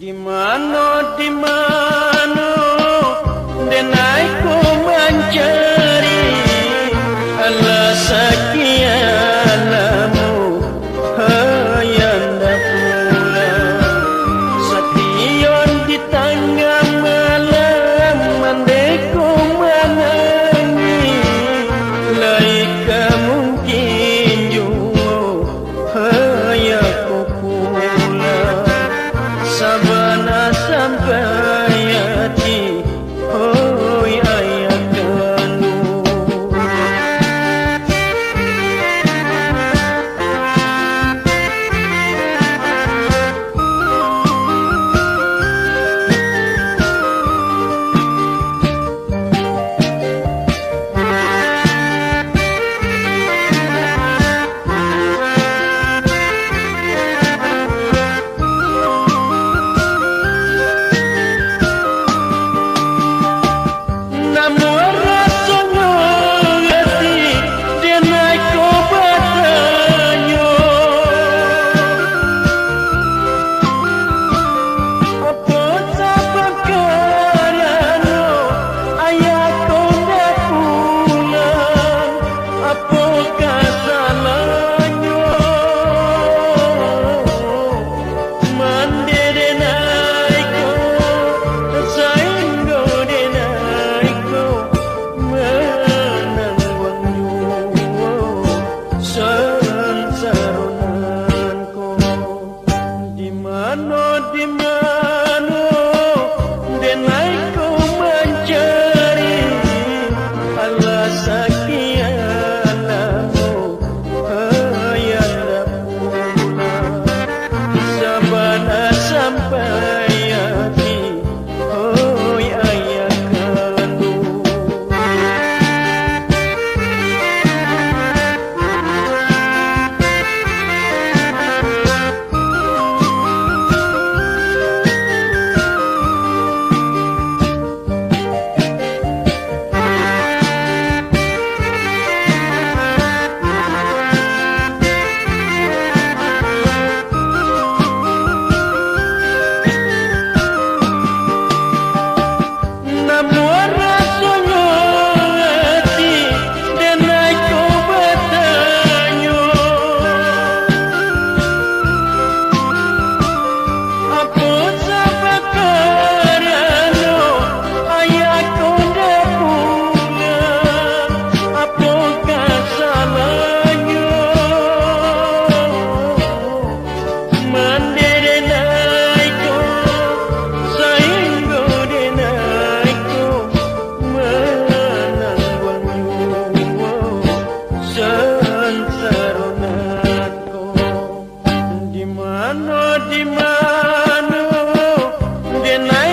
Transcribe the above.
Di mana denai ku mencari alas sakianamu hayanda pula sation di tengah malam mandeku menangi lai mungkin juga hayaku pula sabana sampai hati hoi ayah kandung. Di mana denai ku mencari alas sakianamu hayanda pula sabana sampai hati hoi ayah kandung. Di mana denai